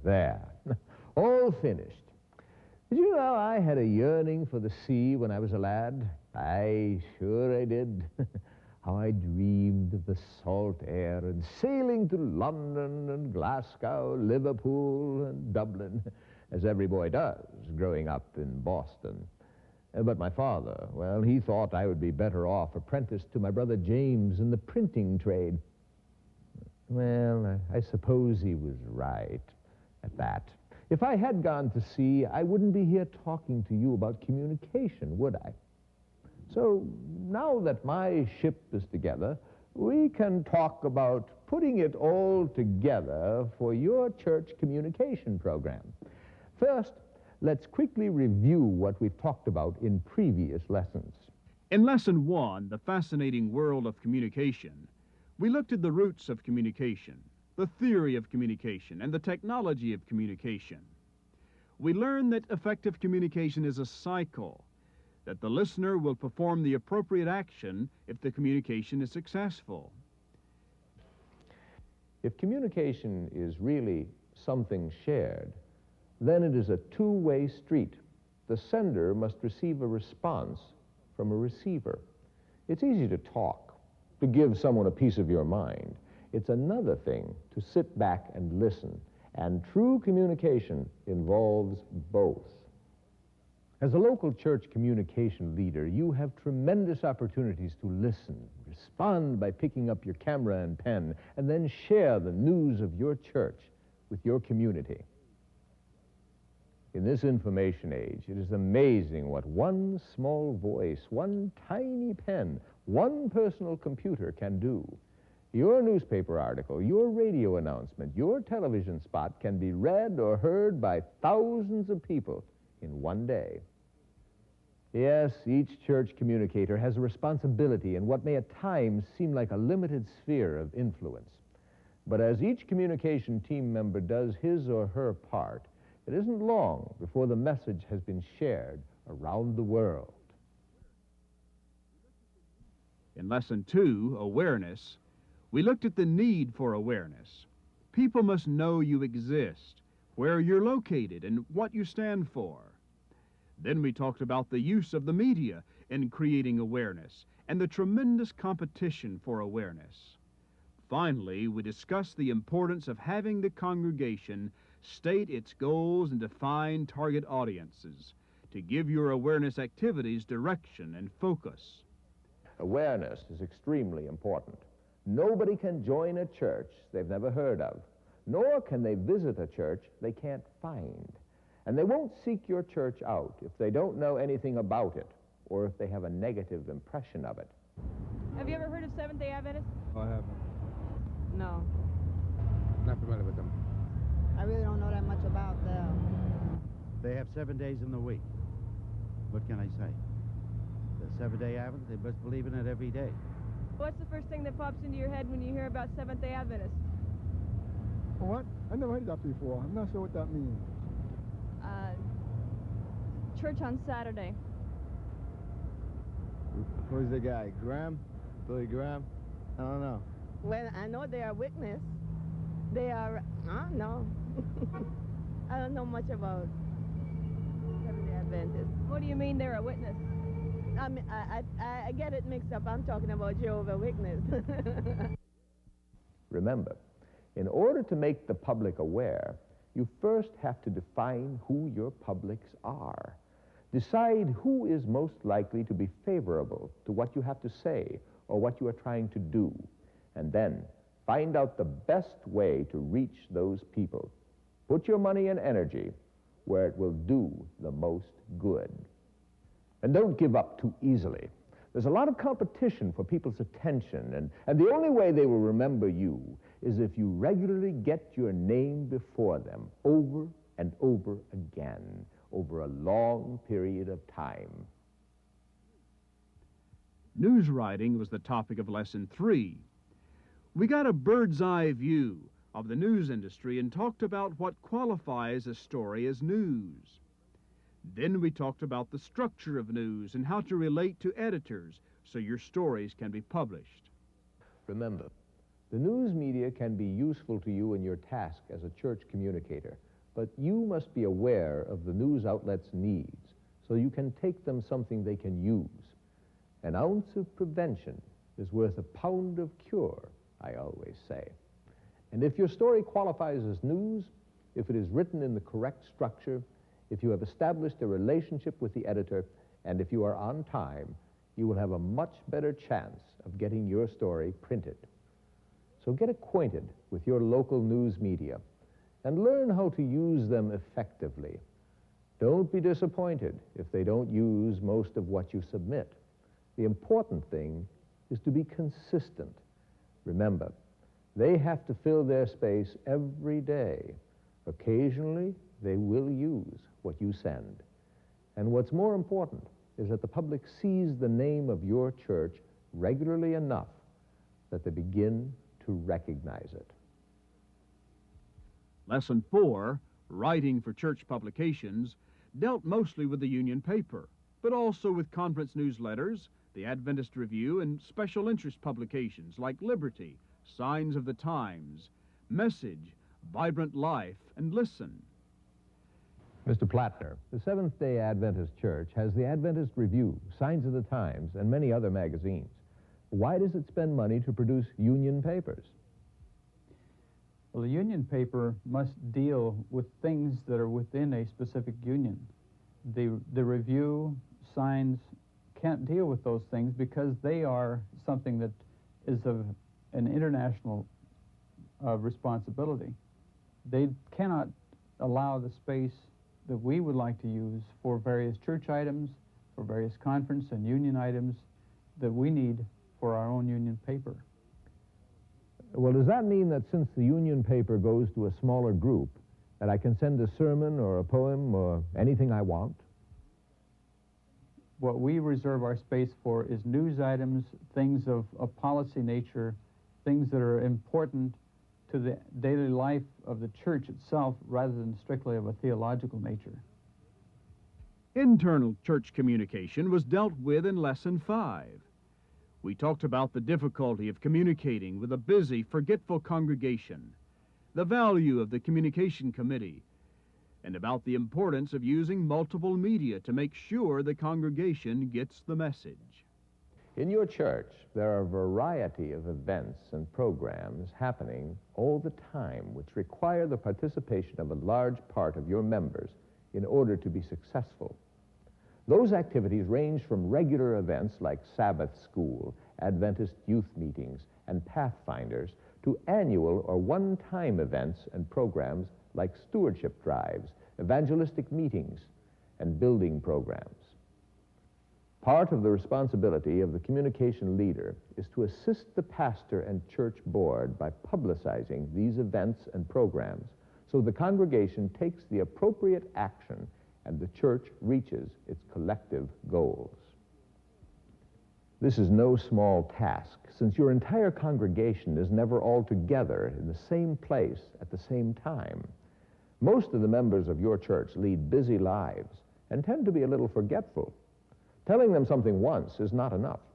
There, all finished. Did you know I had a yearning for the sea when I was a lad? Aye, sure I did. How I dreamed of the salt air and sailing to London and Glasgow, Liverpool and Dublin, as every boy does, growing up in Boston. But my father, well, he thought I would be better off apprenticed to my brother James in the printing trade. Well, I suppose he was right at that. If I had gone to sea, I wouldn't be here talking to you about communication, would I? So now that my ship is together, we can talk about putting it all together for your church communication program. First, let's quickly review what we've talked about in previous lessons. In Lesson 1, The Fascinating World of Communication, we looked at the roots of communication, the theory of communication, and the technology of communication. We learned that effective communication is a cycle, that the listener will perform the appropriate action if the communication is successful. If communication is really something shared, then it is a two-way street. The sender must receive a response from a receiver. It's easy to talk, to give someone a piece of your mind. It's another thing to sit back and listen, and true communication involves both. As a local church communication leader, you have tremendous opportunities to listen, respond by picking up your camera and pen, and then share the news of your church with your community. In this information age, it is amazing what one small voice, one tiny pen, one personal computer can do. Your newspaper article, your radio announcement, your television spot can be read or heard by thousands of people in one day. Yes, each church communicator has a responsibility in what may at times seem like a limited sphere of influence. But as each communication team member does his or her part, it isn't long before the message has been shared around the world. In Lesson 2, Awareness, we looked at the need for awareness. People must know you exist, where you're located, and what you stand for. Then we talked about the use of the media in creating awareness and the tremendous competition for awareness. Finally, we discussed the importance of having the congregation state its goals and define target audiences to give your awareness activities direction and focus. Awareness is extremely important. Nobody can join a church they've never heard of, nor can they visit a church they can't find. And they won't seek your church out if they don't know anything about it or if they have a negative impression of it. Have you ever heard of Seventh-day Adventists? I haven't. No. Not familiar with them. I really don't know that much about them. They have 7 days in the week. What can I say? The 7-day Adventist, they must believe in it every day. What's the first thing that pops into your head when you hear about Seventh-day Adventists? What? I never heard that before. I'm not sure what that means. Church on Saturday. Who's the guy? Graham? Billy Graham? I don't know. Well, I know they are witness. They are, no. I don't know much about Seventh-day Adventists. What do you mean they're a witness? I get it mixed up. I'm talking about Jehovah's Witness. Remember, in order to make the public aware, you first have to define who your publics are. Decide who is most likely to be favorable to what you have to say or what you are trying to do, and then find out the best way to reach those people. Put your money and energy where it will do the most good. And don't give up too easily. There's a lot of competition for people's attention, and the only way they will remember you is if you regularly get your name before them over and over again, over a long period of time. News writing was the topic of Lesson 3. We got a bird's eye view of the news industry and talked about what qualifies a story as news. Then we talked about the structure of news and how to relate to editors so your stories can be published. Remember, the news media can be useful to you in your task as a church communicator, but you must be aware of the news outlet's needs so you can take them something they can use. An ounce of prevention is worth a pound of cure, I always say. And if your story qualifies as news, if it is written in the correct structure, if you have established a relationship with the editor, and if you are on time, you will have a much better chance of getting your story printed. So get acquainted with your local news media and learn how to use them effectively. Don't be disappointed if they don't use most of what you submit. The important thing is to be consistent. Remember, they have to fill their space every day. Occasionally, they will use what you send. And what's more important is that the public sees the name of your church regularly enough that they begin to recognize it. Lesson 4, Writing for Church Publications, dealt mostly with the Union paper, but also with conference newsletters, the Adventist Review, and special interest publications like Liberty, Signs of the Times, Message, Vibrant Life, and Listen. Mr. Plattner, the Seventh-day Adventist Church has the Adventist Review, Signs of the Times, and many other magazines. Why does it spend money to produce Union papers? Well, the Union paper must deal with things that are within a specific union. The Review, Signs can't deal with those things because they are something that is of an international responsibility. They cannot allow the space that we would like to use for various church items, for various conference and union items that we need for our own union paper. Well, does that mean that since the Union paper goes to a smaller group, that I can send a sermon or a poem or anything I want? What we reserve our space for is news items, things of policy nature, things that are important to the daily life of the church itself rather than strictly of a theological nature. Internal church communication was dealt with in Lesson 5. We talked about the difficulty of communicating with a busy, forgetful congregation, the value of the communication committee, and about the importance of using multiple media to make sure the congregation gets the message. In your church, there are a variety of events and programs happening all the time which require the participation of a large part of your members in order to be successful. Those activities range from regular events like Sabbath school, Adventist youth meetings, and Pathfinders to annual or one-time events and programs like stewardship drives, evangelistic meetings, and building programs. Part of the responsibility of the communication leader is to assist the pastor and church board by publicizing these events and programs so the congregation takes the appropriate action and the church reaches its collective goals. This is no small task, since your entire congregation is never all together in the same place at the same time. Most of the members of your church lead busy lives and tend to be a little forgetful. Telling them something once is not enough.